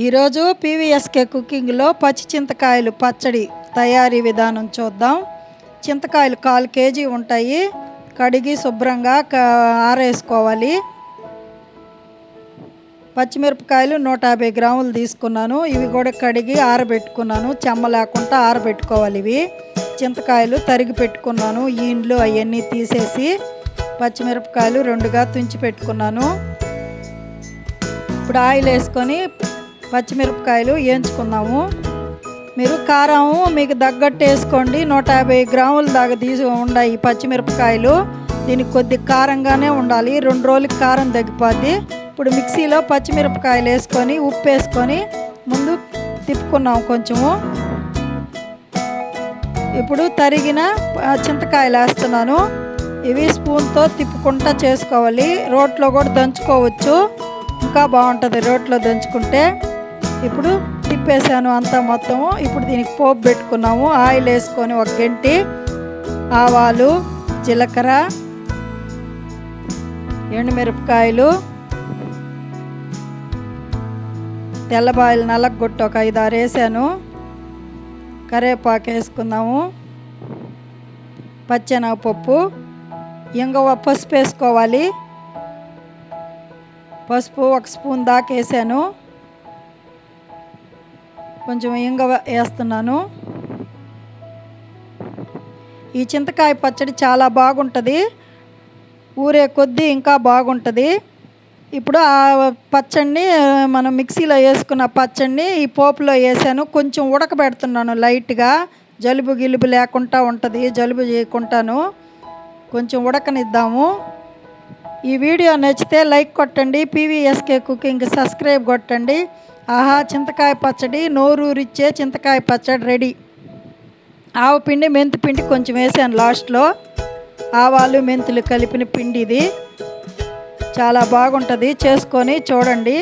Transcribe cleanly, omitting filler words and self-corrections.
ఈరోజు పీవీఎస్కే కుకింగ్లో పచ్చి చింతకాయలు పచ్చడి తయారీ విధానం చూద్దాం. చింతకాయలు 1/4 కేజీ ఉంటాయి. కడిగి శుభ్రంగా ఆరేసుకోవాలి. పచ్చిమిరపకాయలు 150 గ్రాములు తీసుకున్నాను. ఇవి కూడా కడిగి ఆరబెట్టుకున్నాను. చెమ్మ లేకుండా ఆరబెట్టుకోవాలి. ఇవి చింతకాయలు తరిగి పెట్టుకున్నాను. ఈండ్లు అవన్నీ తీసేసి పచ్చిమిరపకాయలు 2గా తుంచి పెట్టుకున్నాను. ఇప్పుడు ఆయిల్ వేసుకొని పచ్చిమిరపకాయలు వేయించుకుందాము. మీరు కారం మీకు తగ్గట్టు వేసుకోండి. 150 గ్రాముల దాకా ఉన్నాయి పచ్చిమిరపకాయలు. దీనికి కొద్ది కారంగానే ఉండాలి. 2 రోజులకి కారం తగ్గిపోద్ది. ఇప్పుడు మిక్సీలో పచ్చిమిరపకాయలు వేసుకొని ఉప్పు వేసుకొని ముందు తిప్పుకున్నాము కొంచెము. ఇప్పుడు తరిగిన చింతకాయలు వేస్తున్నాను. ఇవి స్పూన్తో తిప్పుకుంటా చేసుకోవాలి. రోట్లో కూడా దంచుకోవచ్చు, ఇంకా బాగుంటుంది రోట్లో దంచుకుంటే. ఇప్పుడు తిప్పేసాను అంతా మొత్తము. ఇప్పుడు దీనికి పోపు పెట్టుకున్నాము. ఆయిల్ వేసుకొని 1 గంటి ఆవాలు, జీలకర్ర, ఎండుమిరపకాయలు, తెల్లబాయలు నల్లగొట్టు ఒక 5-6 వేసాను. కరివేపాకు వేసుకుందాము. పచ్చెనగపప్పు, ఇంగువ, పసుపు వేసుకోవాలి. పసుపు 1 స్పూన్ దాకా వేసాను. కొంచెం ఇంగువ వేస్తున్నాను. ఈ చింతకాయ పచ్చడి చాలా బాగుంటుంది. ఊరే కొద్దీ ఇంకా బాగుంటుంది. ఇప్పుడు ఆ పచ్చడిని మనం మిక్సీలో వేసుకున్న పచ్చడిని ఈ పోపులో వేసాను. కొంచెం ఉడకబెడుతున్నాను లైట్గా, జలుబు గిలుబు లేకుండా ఉంటుంది, జలుబు చేయకుండాను. కొంచెం ఉడకనిద్దాము. ఈ వీడియో నచ్చితే లైక్ కొట్టండి. పీవీఎస్కే కుకింగ్ సబ్స్క్రైబ్ కొట్టండి. ఆహా, చింతకాయ పచ్చడి, నోరూరిచ్చే చింతకాయ పచ్చడి రెడీ. ఆవు పిండి, మెంతి పిండి కొంచెం వేసాను లాస్ట్లో. ఆవాలు మెంతులు కలిపిన పిండి ఇది. చాలా బాగుంటుంది, చేసుకొని చూడండి.